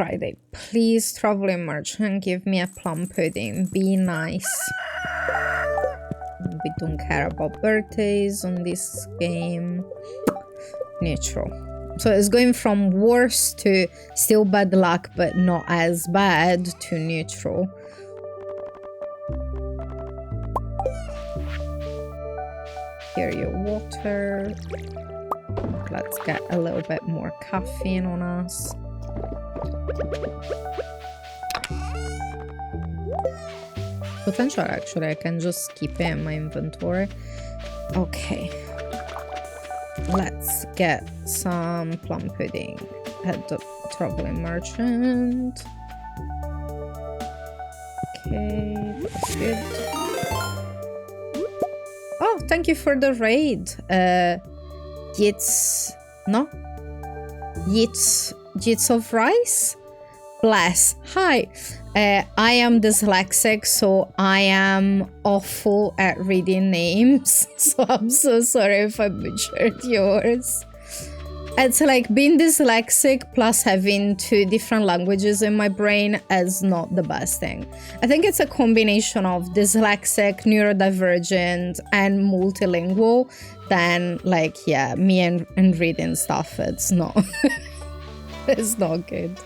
Friday. Please, traveling merchant, give me a plum pudding. Be nice. We don't care about birthdays on this game. Neutral. So it's going from worse to still bad luck, but not as bad, to neutral. Here your water. Let's get a little bit more caffeine on us. Potential, actually, I can just keep it in my inventory. Okay. Let's get some plum pudding at the traveling merchant. Okay, that's good. Oh, thank you for the raid. Yits of rice? Bless. Hi. I am dyslexic, so I am awful at reading names. So I'm so sorry if I butchered yours. It's like being dyslexic plus having 2 different languages in my brain is not the best thing. I think it's a combination of dyslexic, neurodivergent, and multilingual. Then, like, yeah, me and reading stuff, it's not, it's not good.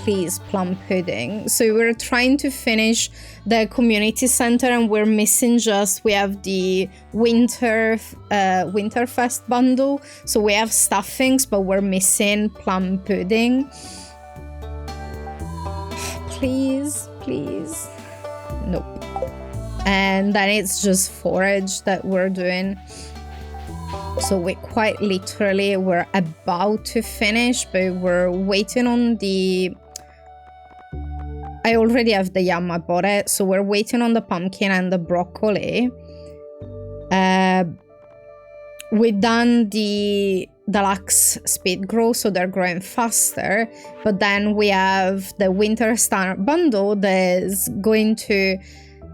Please, plum pudding. So we're trying to finish the community center and we're missing we have the Winterfest bundle. So we have stuffings, but we're missing plum pudding. Please, please. Nope. And then it's just forage that we're doing. So we quite literally, we're about to finish, but we're waiting on the... I already have the yam, I bought it. So we're waiting on the pumpkin and the broccoli. We've done the deluxe speed grow, so they're growing faster. But then we have the winter star bundle that is going to...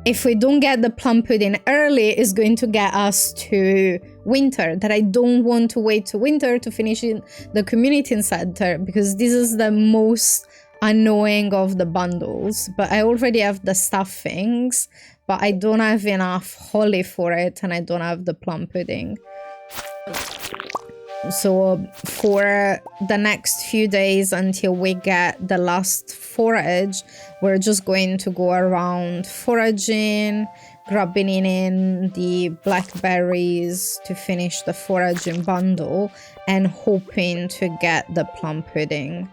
If we don't get the plum pudding early, it's going to get us to winter. That I don't want to wait to winter to finish in the community center, because this is the most annoying of the bundles. But I already have the stuffings, but I don't have enough holly for it, and I don't have the plum pudding. So for the next few days until we get the last forage, we're just going to go around foraging, grabbing in the blackberries to finish the foraging bundle, and hoping to get the plum pudding.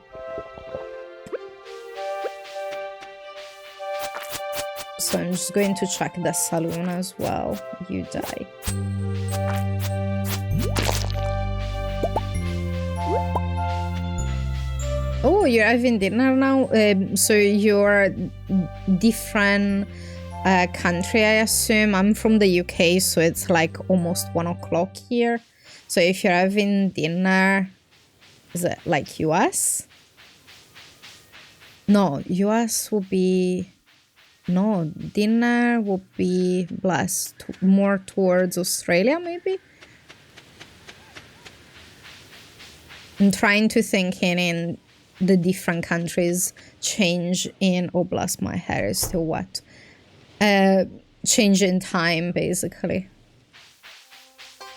So I'm just going to check the saloon as well. You die. Oh, you're having dinner now? So you're different country, I assume. I'm from the UK, so it's like almost 1 o'clock here. So if you're having dinner, is it like US? No, US will be... No, dinner will be more towards Australia, maybe? I'm trying to think in the different countries change in... Oh, bless, my hair is still wet. Change in time, basically.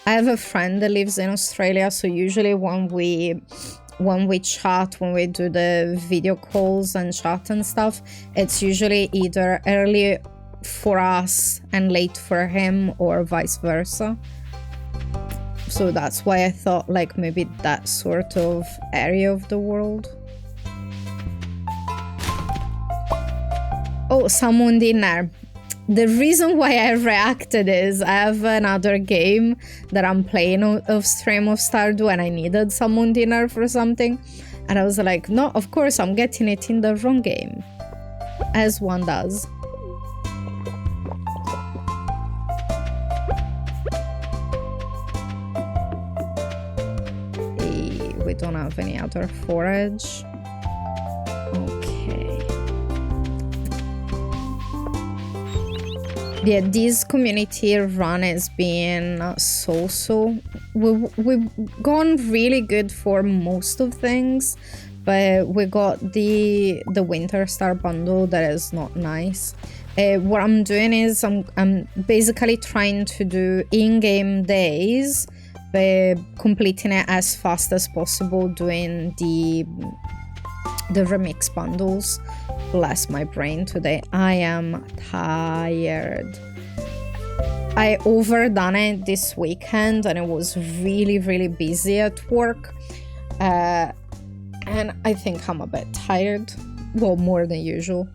I have a friend that lives in Australia, so usually when we chat, when we do the video calls and chat and stuff, it's usually either early for us and late for him, or vice versa. So that's why I thought like maybe that sort of area of the world. Oh, salmon dinner. The reason why I reacted is I have another game that I'm playing off stream of Stardew, and I needed salmon dinner for something. And I was like, no, of course I'm getting it in the wrong game. As one does. We don't have any other forage. Okay. Yeah, this community run has been so. We've gone really good for most of things, but we got the Winter Star bundle that is not nice. What I'm doing is I'm basically trying to do in-game days, but completing it as fast as possible, doing the remix bundles. Bless my brain today. I am tired. I overdone it this weekend and it was really busy at work. And I think I'm a bit tired. Well, more than usual.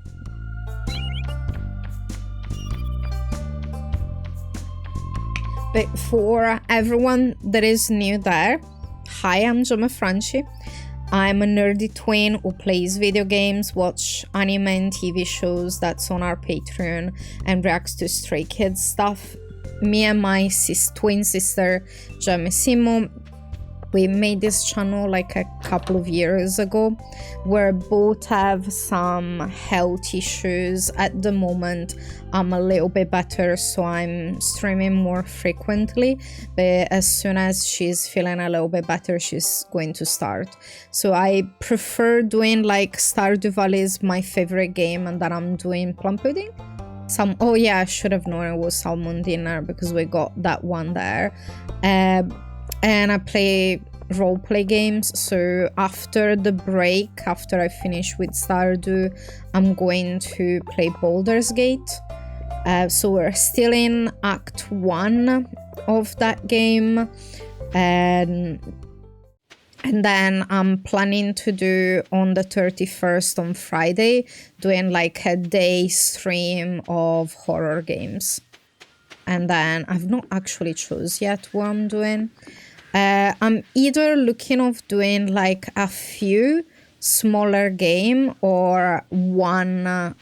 But for everyone that is new there, hi, I'm Gemma Franchi. I'm a nerdy twin who plays video games, watch anime and TV shows that's on our Patreon, and reacts to Stray Kids stuff. Me and my twin sister, Simo, we made this channel like a couple of years ago. We both have some health issues at the moment. I'm a little bit better, so I'm streaming more frequently, but as soon as she's feeling a little bit better, she's going to start. So I prefer doing like Stardew Valley is my favorite game, and then I'm doing plum pudding. Oh yeah, I should have known it was salmon dinner because we got that one there. And I play roleplay games, so after the break, after I finish with Stardew, I'm going to play Baldur's Gate. So we're still in Act 1 of that game, and then I'm planning to do on the 31st on Friday, doing like a day stream of horror games. And then I've not actually chose yet what I'm doing. I'm either looking of doing like a few smaller game or one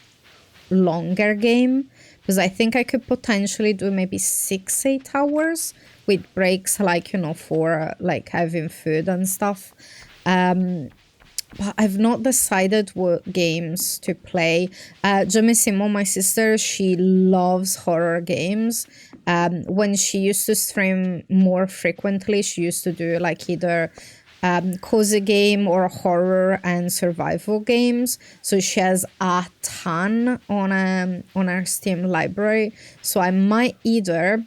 longer game, because I think I could potentially do maybe 6-8 hours with breaks, like, you know, for like having food and stuff. But I've not decided what games to play. Simo, my sister, she loves horror games. When she used to stream more frequently, she used to do like either cozy game or horror and survival games. So she has a ton on her Steam library. So I might either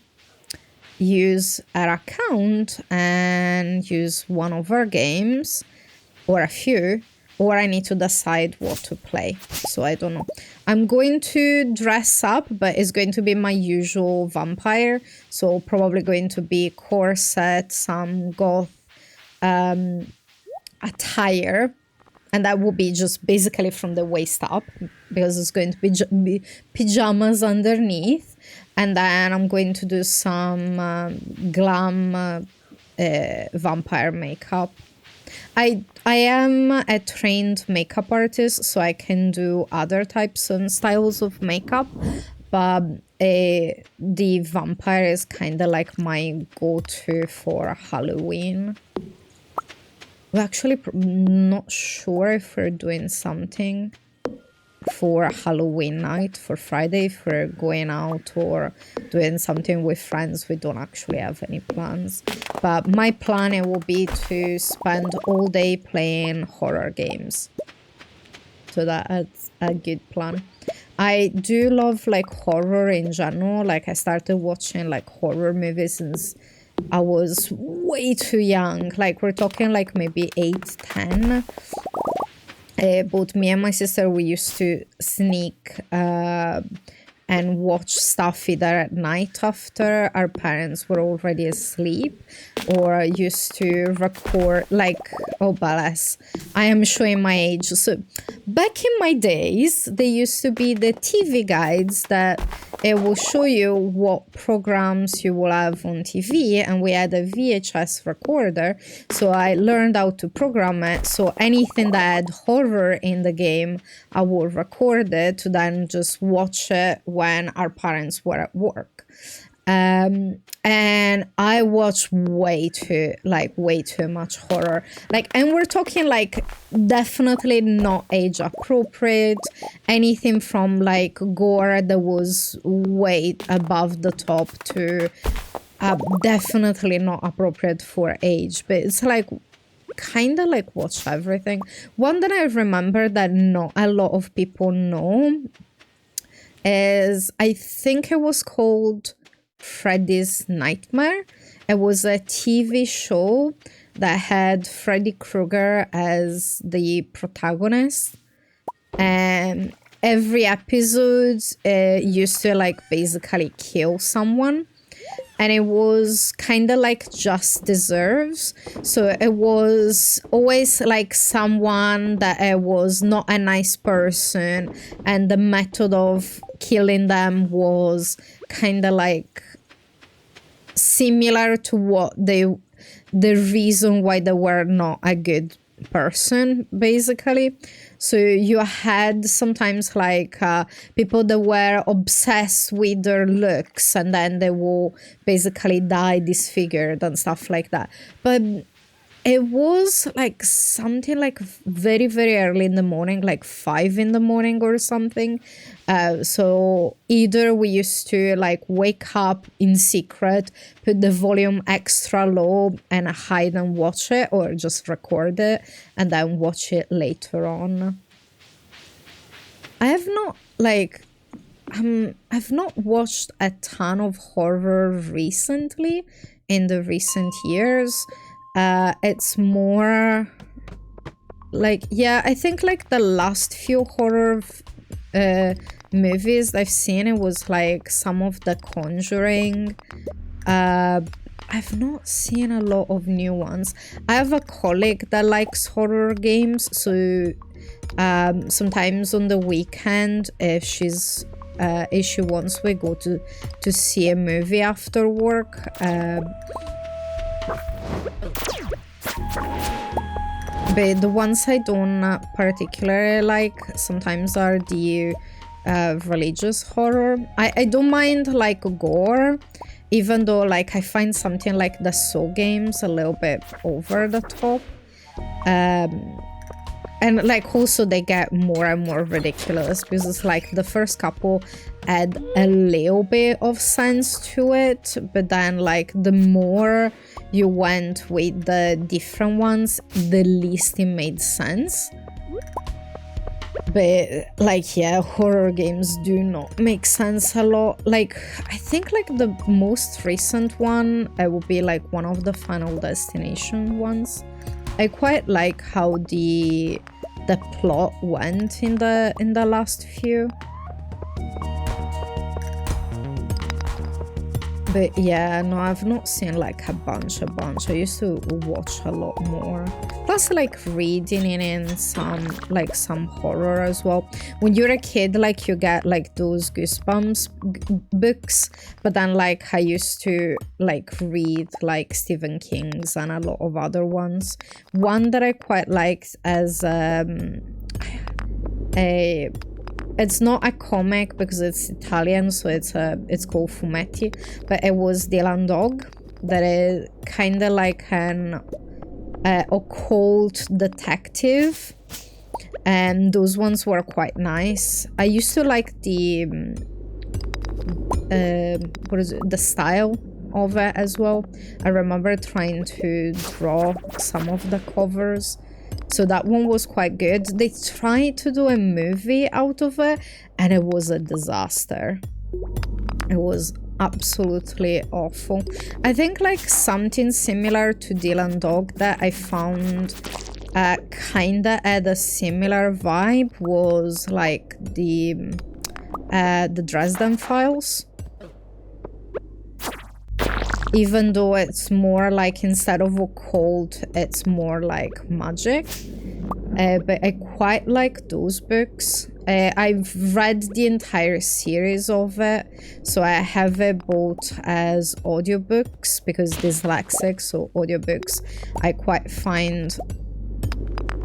use her account and use one of her games, or a few, or I need to decide what to play. So I don't know. I'm going to dress up, but it's going to be my usual vampire. So probably going to be corset, some goth attire. And that will be just basically from the waist up, because it's going to be pajamas underneath. And then I'm going to do some glam vampire makeup. I am a trained makeup artist, so I can do other types and styles of makeup, but the vampire is kind of like my go-to for Halloween. We're actually not sure if we're doing something for Halloween night, for Friday, if we're going out or doing something with friends. We don't actually have any plans, but my plan it will be to spend all day playing horror games. So that's a good plan. I do love like horror in general. Like I started watching like horror movies since I was way too young. Like we're talking like maybe 8, 10. Both me and my sister, we used to sneak and watch stuff either at night after our parents were already asleep, or used to record like, oh bless, I am showing my age. So back in my days, there used to be the TV guides that it will show you what programs you will have on TV, and we had a VHS recorder, so I learned how to program it. So anything that had horror in the game, I would record it to then just watch it when our parents were at work. And I watch way too much horror, like, and we're talking like definitely not age appropriate, anything from like gore that was way above the top to definitely not appropriate for age, but it's like kind of like watch everything. One that I remember that not a lot of people know is, I think it was called Freddy's Nightmare. It was a TV show that had Freddy Krueger as the protagonist, and every episode used to like basically kill someone, and it was kind of like Just Deserves. So it was always like someone that was not a nice person, and the method of killing them was kind of like similar to what the reason why they were not a good person, basically. So you had sometimes like people that were obsessed with their looks, and then they will basically die disfigured and stuff like that. But it was like something like very, very early in the morning, like 5 in the morning or something. So either we used to like wake up in secret, put the volume extra low and hide and watch it, or just record it and then watch it later on. I have not like I've not watched a ton of horror recently in the recent years. It's more like, yeah, I think like the last few horror movies I've seen, it was like some of The Conjuring. I've not seen a lot of new ones. I have a colleague that likes horror games, so sometimes on the weekend, if she wants, we go to see a movie after work. But the ones I don't particularly like sometimes are the religious horror. I don't mind like gore, even though like I find something like the Saw games a little bit over the top. And like also they get more and more ridiculous, because it's like the first couple add a little bit of sense to it, but then like the more you went with the different ones, the least it made sense. But like, yeah, horror games do not make sense a lot. Like, I think like the most recent one, it would be like one of the Final Destination ones. I quite like how the plot went in the last few. But yeah, no, I've not seen like a bunch. I used to watch a lot more. Plus like reading in some horror as well. When you're a kid, like you get like those Goosebumps books, but then like I used to like read like Stephen King's and a lot of other ones. One that I quite liked as it's not a comic because it's Italian, so it's called Fumetti, but it was Dylan Dog, that is kind of like an occult detective, and those ones were quite nice. I used to like the the style of it as well. I remember trying to draw some of the covers. So that one was quite good. They tried to do a movie out of it, and it was a disaster. It was absolutely awful. I think like something similar to Dylan Dog that I found kinda had a similar vibe was like the Dresden Files. Even though it's more like, instead of occult, it's more like magic. But I quite like those books. I've read the entire series of it, so I have it both as audiobooks, because dyslexic, so audiobooks I quite find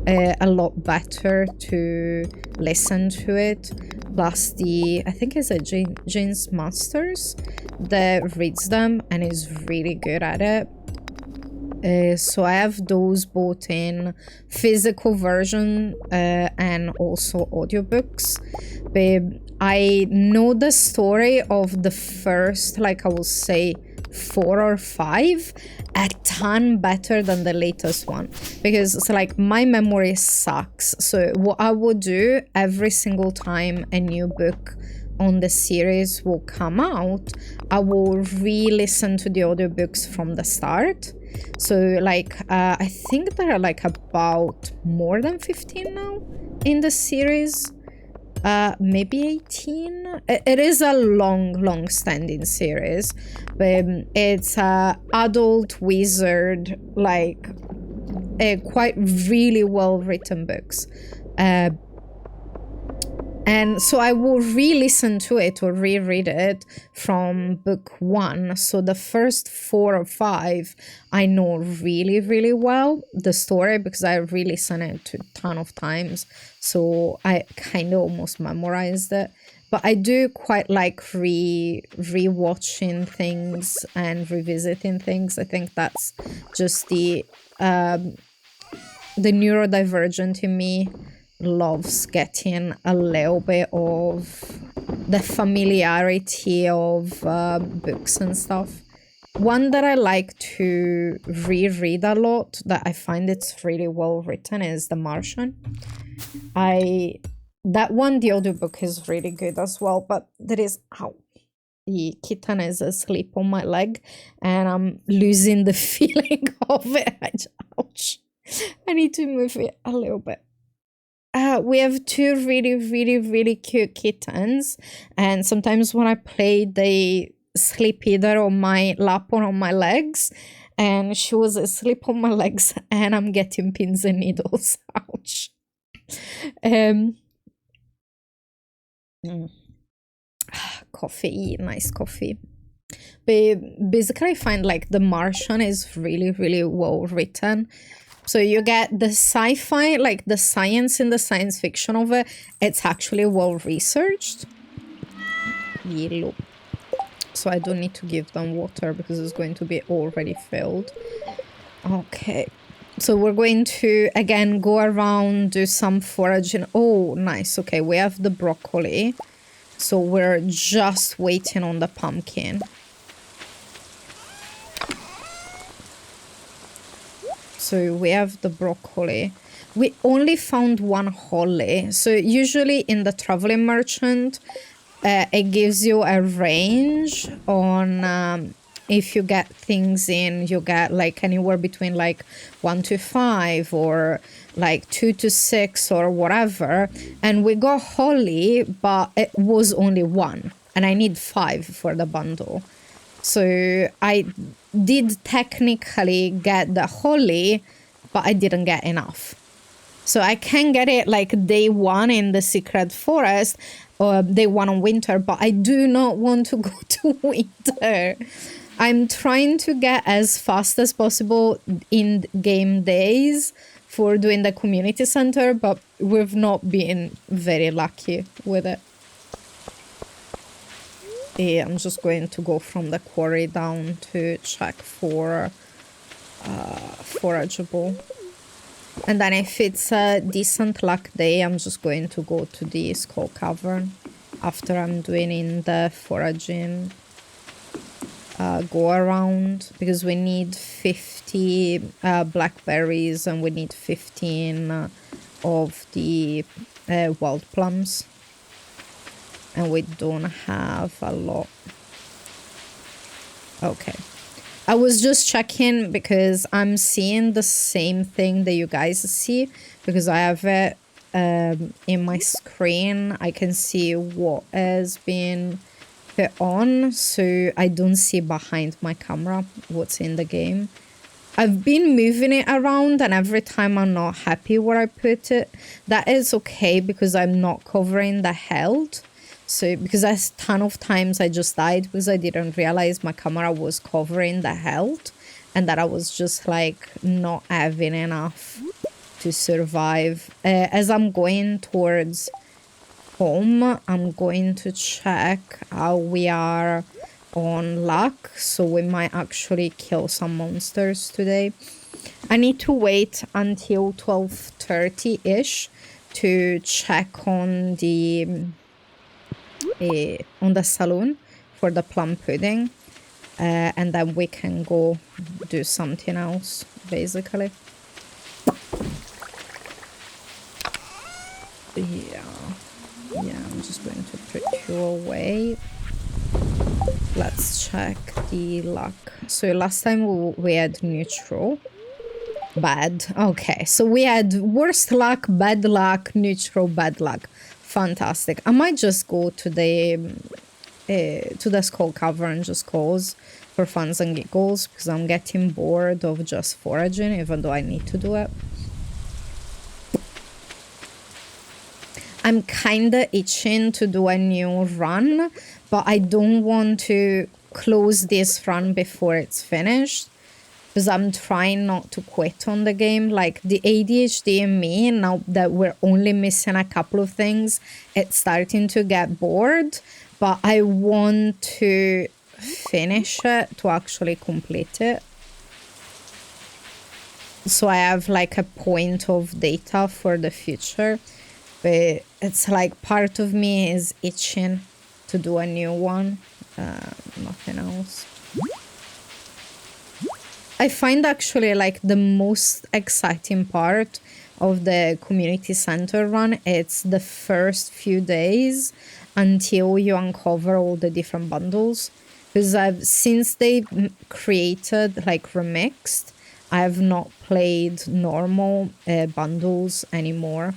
a lot better to listen to it. plus the, I think it's a James Masters that reads them and is really good at it. So I have those both in physical version and also audiobooks. But I know the story of the first, like I will say, 4 or 5 a ton better than the latest one, because it's like my memory sucks. So what I would do every single time a new book on the series will come out, I will re-listen to the audiobooks from the start. So like I think there are like about more than 15 now in the series, maybe 18. It is a long standing series, but it's a adult wizard, like quite really well written books. And so I will re-listen to it or reread it from book 1. So the first 4 or 5, I know really well the story because I re-listened it to a ton of times. So I kind of almost memorized it. But I do quite like re-watching things and revisiting things. I think that's just the neurodivergent in me loves getting a little bit of the familiarity of books and stuff. One that I like to reread a lot, that I find it's really well written, is The Martian. That one, the audiobook is really good as well, but there is, the kitten is asleep on my leg and I'm losing the feeling of it. Ouch. I need to move it a little bit. We have 2 really cute kittens, and sometimes when I play they sleep either on my lap or on my legs, and she was asleep on my legs and I'm getting pins and needles. Ouch. Coffee, nice coffee. But basically I find like The Martian is really well written. So you get the sci-fi, like the science and the science fiction of it. It's actually well researched. Yellow. So I don't need to give them water because it's going to be already filled. Okay. So we're going to, again, go around, do some foraging. Oh, nice. Okay, we have the broccoli. So we're just waiting on the pumpkin. So we have the broccoli. We only found 1 holly. So usually in the traveling merchant, it gives you a range on if you get things in, you get like anywhere between like 1 to 5 or like 2 to 6 or whatever. And we got holly, but it was only 1 and I need 5 for the bundle. So I did technically get the holly, but I didn't get enough. So I can get it like day 1 in the secret forest or day 1 on winter, but I do not want to go to winter. I'm trying to get as fast as possible in game days for doing the community center, but we've not been very lucky with it. Yeah, I'm just going to go from the quarry down to check for forageable. And then if it's a decent luck day, I'm just going to go to the skull cavern after I'm doing in the foraging go around, because we need 50 blackberries and we need 15 of the wild plums. And we don't have a lot. Okay. I was just checking because I'm seeing the same thing that you guys see, because I have it in my screen. I can see what has been put on, so I don't see behind my camera what's in the game. I've been moving it around, and every time I'm not happy where I put it, that is okay because I'm not covering the health. So, because a ton of times I just died because I didn't realize my camera was covering the health and that I was just like not having enough to survive. As I'm going towards home, I'm going to check how we are on luck, so we might actually kill some monsters today. I need to wait until 12:30-ish to check on the saloon for the plum pudding, and then we can go do something else, basically. Yeah, I'm just going to put you away. Let's check the luck. So last time we had neutral. Bad. Okay, so we had worst luck, bad luck, neutral, bad luck. Fantastic. I might just go to the skull cavern just cause for funs and giggles, because I'm getting bored of just foraging, even though I need to do it. I'm kinda itching to do a new run, but I don't want to close this run before it's finished, because I'm trying not to quit on the game. Like, the ADHD in me, now that we're only missing a couple of things, it's starting to get bored, but I want to finish it to actually complete it. So I have like a point of data for the future, but it's like part of me is itching to do a new one, nothing else. I find actually like the most exciting part of the community center run, it's the first few days until you uncover all the different bundles. Because since they created like remixed, I have not played normal bundles anymore.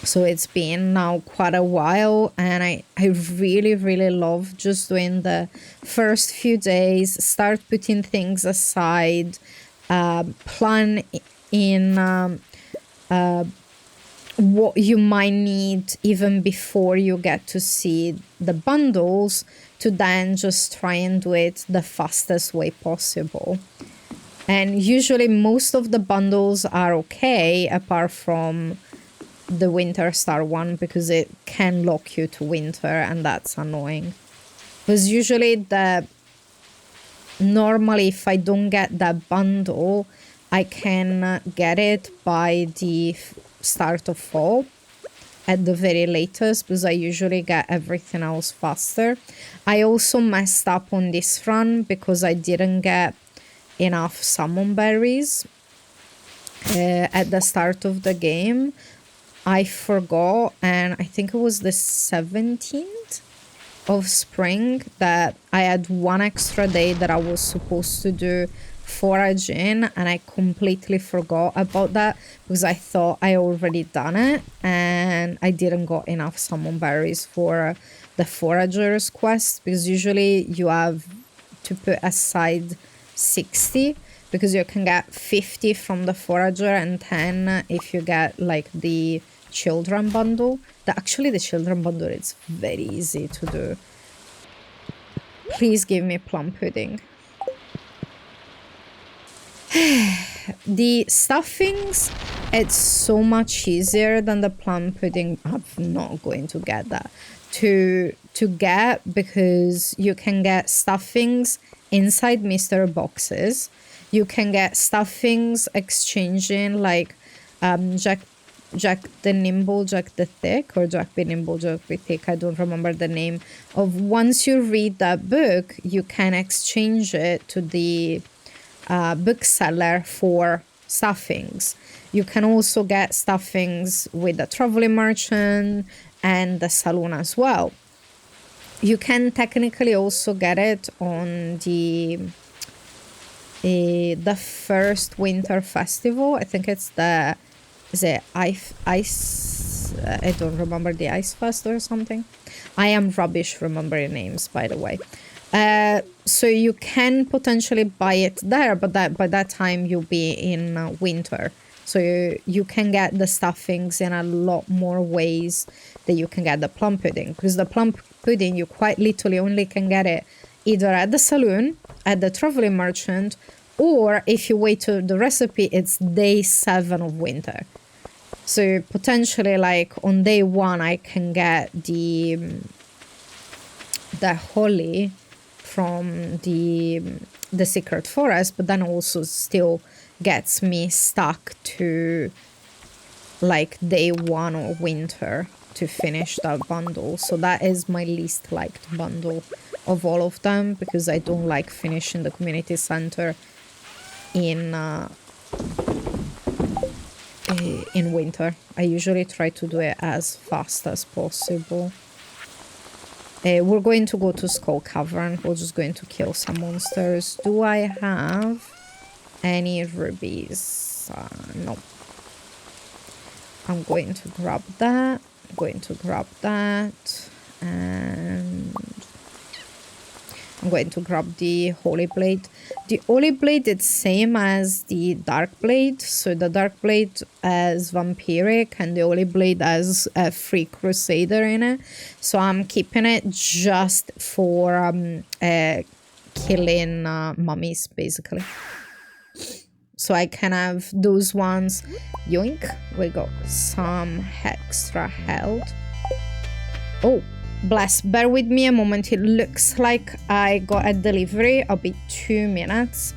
So it's been now quite a while, and I really, really love just doing the first few days, start putting things aside, plan in what you might need even before you get to see the bundles, to then just try and do it the fastest way possible. And usually most of the bundles are okay, apart from the winter star one, because it can lock you to winter, and that's annoying. Because usually normally if I don't get that bundle, I can get it by the start of fall at the very latest, because I usually get everything else faster. I also messed up on this run because I didn't get enough summon berries at the start of the game. I forgot, and I think it was the 17th of spring that I had one extra day that I was supposed to do foraging, and I completely forgot about that because I thought I already done it, and I didn't got enough summon berries for the foragers quest, because usually you have to put aside 60, because you can get 50 from the forager and 10 if you get like the children bundle. Actually the children bundle is very easy to do. Please give me plum pudding. The stuffings, it's so much easier than the plum pudding. I'm not going to get that to get, because you can get stuffings inside mystery boxes. You can get stuffings exchanging like Jack the Nimble, Jack the Thick, or Jack the Nimble, Jack the Thick. I don't remember the name of. Once you read that book, you can exchange it to the bookseller for stuffings. You can also get stuffings with the traveling merchant and the saloon as well. You can technically also get it on the first winter festival. I think it's the ice I don't remember, the Ice Fest or something. I am rubbish remembering names, by the way. So you can potentially buy it there, but by that time you'll be in winter. So you can get the stuffings in a lot more ways that you can get the plum pudding. Because the plum pudding, you quite literally only can get it either at the saloon, at the traveling merchant, or if you wait to the recipe, it's day 7 of winter. So potentially, like, on day 1, I can get the holly from the secret forest, but then also still gets me stuck to like day 1 or winter to finish that bundle. So that is my least liked bundle of all of them, because I don't like finishing the community center in winter. I usually try to do it as fast as possible. We're going to go to Skull Cavern. We're just going to kill some monsters. Do I have any rubies? No. I'm going to grab that. I'm going to grab that. And I'm going to grab the Holy Blade. The Holy Blade is same as the Dark Blade. So the Dark Blade has Vampiric and the Holy Blade has a Free Crusader in it. So I'm keeping it just for killing mummies, basically. So I can have those ones. Yoink. We got some extra health. Oh. Bless, bear with me a moment. It looks like I got a delivery. I'll be 2 minutes.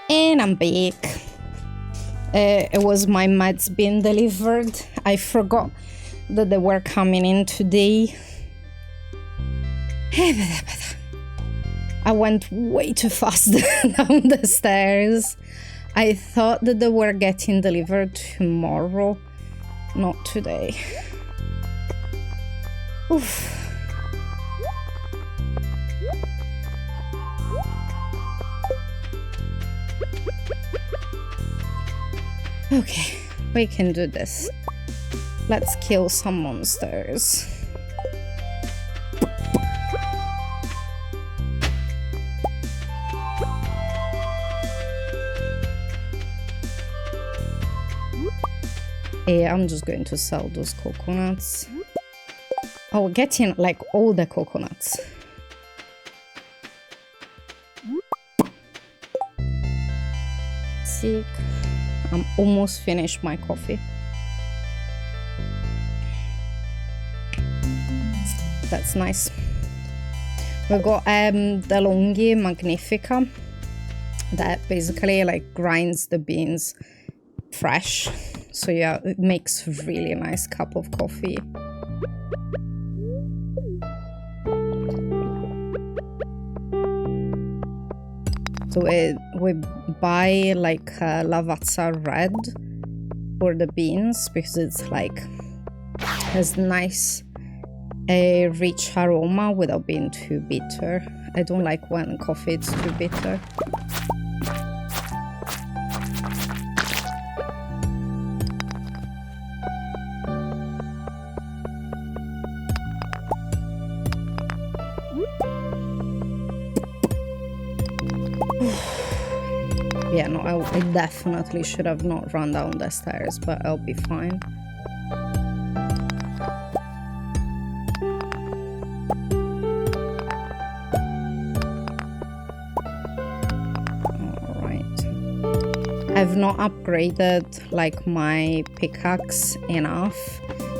And I'm back. It was my meds being delivered. I forgot that they were coming in today. I went way too fast down the stairs. I thought that they were getting delivered tomorrow, not today. Oof. Okay, we can do this. Let's kill some monsters. Yeah, I'm just going to sell those coconuts. Oh, getting like all the coconuts. Sick. I'm almost finished my coffee. That's nice. We got the Longi Magnifica that basically like grinds the beans fresh. So yeah, it makes really nice cup of coffee. So we buy like Lavazza Red for the beans because it's like has nice rich aroma without being too bitter. I don't like when coffee is too bitter. Yeah, no, I definitely should have not run down the stairs, but I'll be fine. Alright. I've not upgraded like my pickaxe enough,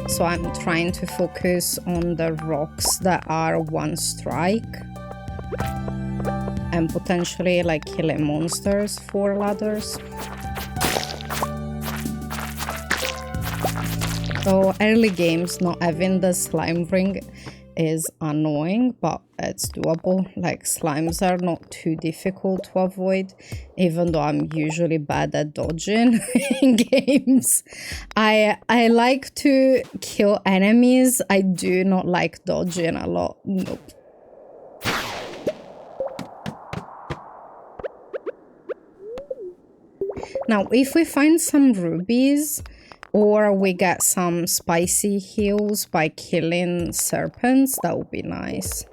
so I'm trying to focus on the rocks that are one strike. And potentially like killing monsters for ladders. So early games not having the slime ring is annoying, but it's doable. Like, slimes are not too difficult to avoid, even though I'm usually bad at dodging in games. I like to kill enemies. I do not like dodging a lot. Nope. Now, if we find some rubies, or we get some spicy heals by killing serpents, that would be nice.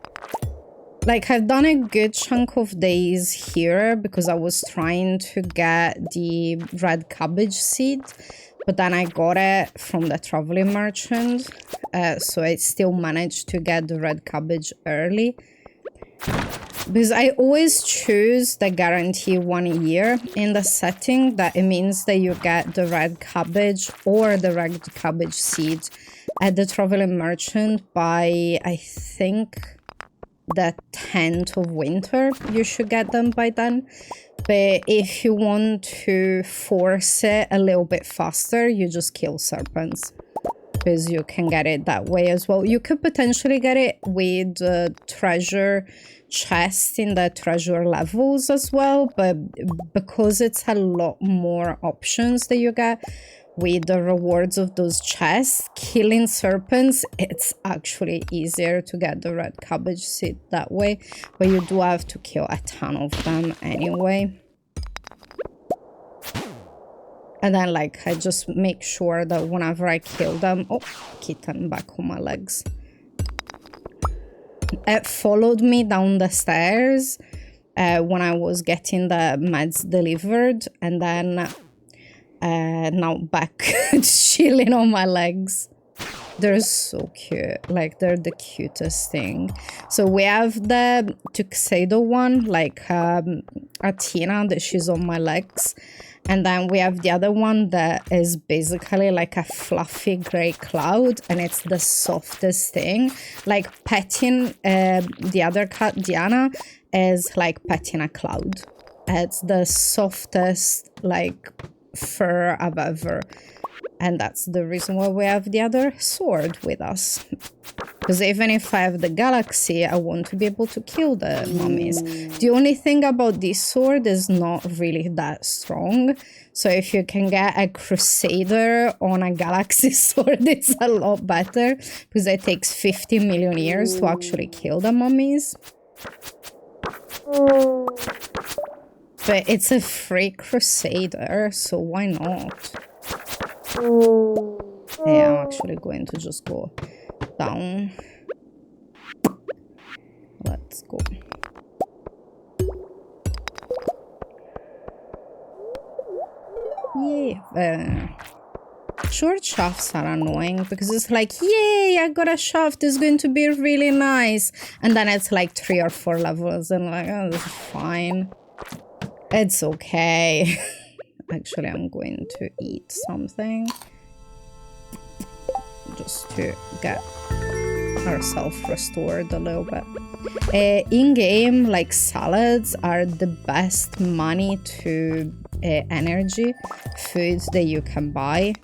Like, I've done a good chunk of days here because I was trying to get the red cabbage seed, but then I got it from the traveling merchant, so I still managed to get the red cabbage early. Because I always choose the guarantee 1 year in the setting, that it means that you get the red cabbage or the red cabbage seed at the traveling merchant by, I think, the 10th of winter. You should get them by then. But if you want to force it a little bit faster, you just kill serpents, because you can get it that way as well. You could potentially get it with treasure chest in the treasure levels as well, but because it's a lot more options that you get with the rewards of those chests, killing serpents, it's actually easier to get the red cabbage seed that way, but you do have to kill a ton of them anyway. And then, like, I just make sure that whenever I kill them... Oh, kitten back on my legs. It followed me down the stairs when I was getting the meds delivered. And then now back chilling on my legs. They're so cute. Like, they're the cutest thing. So we have the tuxedo one, like Athena, that she's on my legs. And then we have the other one that is basically like a fluffy grey cloud, and it's the softest thing. Like, petting the other cat, Diana, is like petting a cloud. It's the softest, like, fur I've ever. And that's the reason why we have the other sword with us. Because even if I have the galaxy, I want to be able to kill the mummies. The only thing about this sword is not really that strong. So if you can get a crusader on a galaxy sword, it's a lot better. Because it takes 50 million years to actually kill the mummies. But it's a free crusader, so why not? Yeah, I'm actually going to just go down. Let's go. Yeah. Short shafts are annoying because it's like, yay, I got a shaft, it's going to be really nice. And then it's like 3 or 4 levels and like, oh, this is fine. It's okay. Actually, I'm going to eat something just to get ourselves restored a little bit. In-game, like, salads are the best money to energy foods that you can buy.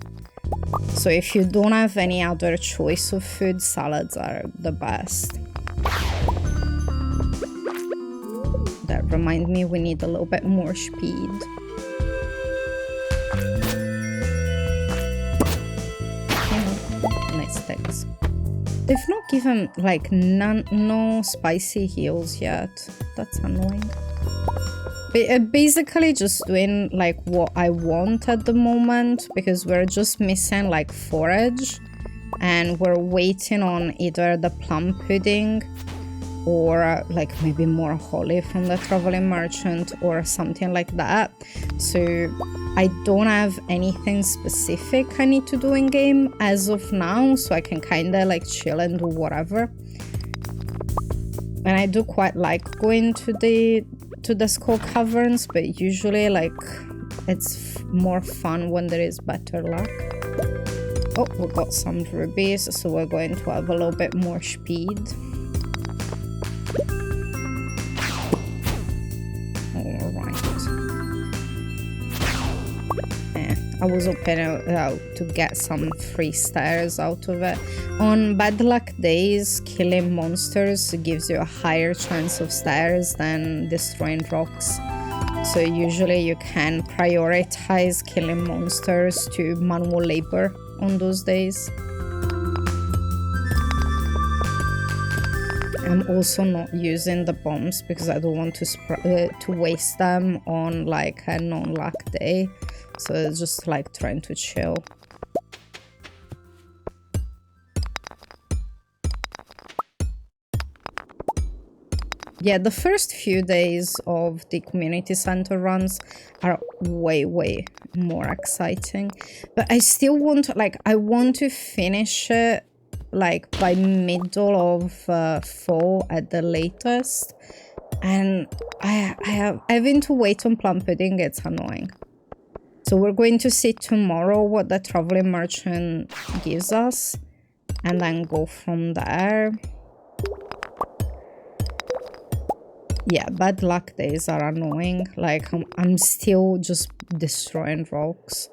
So if you don't have any other choice of food, salads are the best. That reminds me, we need a little bit more speed. Nice things. They've not given, like, no spicy heals yet. That's annoying. But basically just doing, like, what I want at the moment, because we're just missing, like, forage, and we're waiting on either the plum pudding or like maybe more holly from the traveling merchant or something like that. So I don't have anything specific I need to do in game as of now, so I can kind of like chill and do whatever. And I do quite like going to the skull caverns, but usually like it's more fun when there is better luck. Oh, we got some rubies, so we're going to have a little bit more speed. Alright. I was hoping to get some free stars out of it. On bad luck days, killing monsters gives you a higher chance of stars than destroying rocks. So usually you can prioritize killing monsters to manual labor on those days. I'm also not using the bombs because I don't want to waste them on like a non-luck day. So it's just like trying to chill. Yeah, the first few days of the community center runs are way more exciting. But I still want I want to finish it like by middle of fall at the latest. And having to wait on plum pudding, it's annoying. So we're going to see tomorrow what the traveling merchant gives us and then go from there. Yeah, bad luck days are annoying. Like, I'm still just destroying rocks.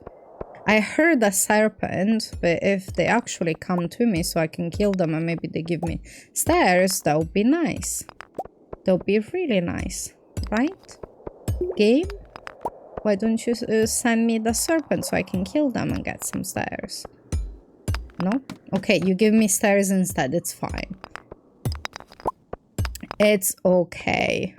I heard a serpent, but if they actually come to me so I can kill them and maybe they give me stairs, that would be nice. That would be really nice, right? Game? Why don't you send me the serpent so I can kill them and get some stairs? No? Okay, you give me stairs instead, it's fine. It's okay.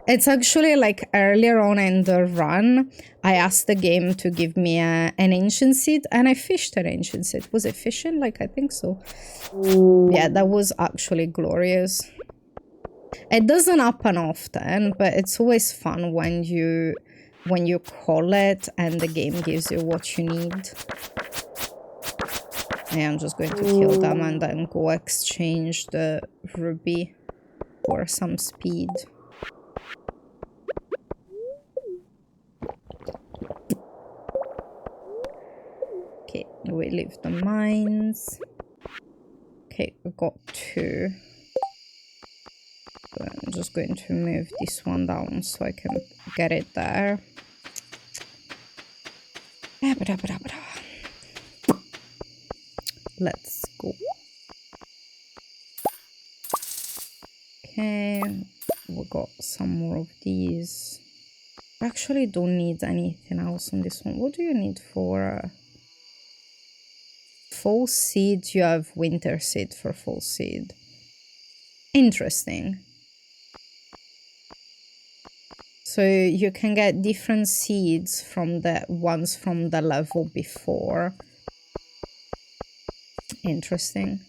It's actually like earlier on in the run, I asked the game to give me an ancient seed and I fished an ancient seed. Was it fishing? Like, I think so. Yeah, that was actually glorious. It doesn't happen often, but it's always fun when you call it and the game gives you what you need. Yeah, I'm just going to kill them and then go exchange the ruby for some speed. Okay, we leave the mines. Okay, we got 2. So I'm just going to move this one down so I can get it there. Let's go. Okay, we got some more of these. I actually don't need anything else on this one. What do you need for fall seed? You have winter seed for fall seed. Interesting. So you can get different seeds from the ones from the level before. Interesting.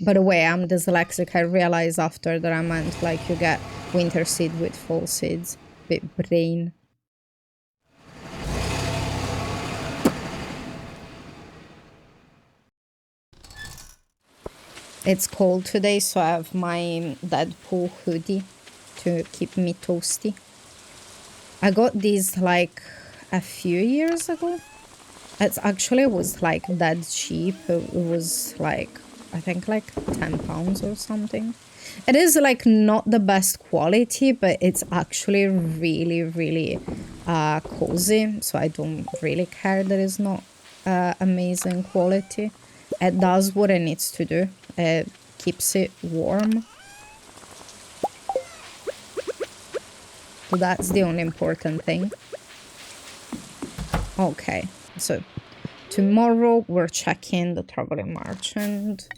By the way, I'm dyslexic. I realized after that I meant like you get winter seed with fall seeds. Bit brain. It's cold today, so I have my Deadpool hoodie to keep me toasty. I got these like a few years ago. It actually was like that cheap. It was like, I think like £10 or something. It is like not the best quality, but it's actually really cozy. So I don't really care that it's not amazing quality. It does what it needs to do. It keeps it warm. So that's the only important thing. Okay, so tomorrow we're checking the traveling merchant.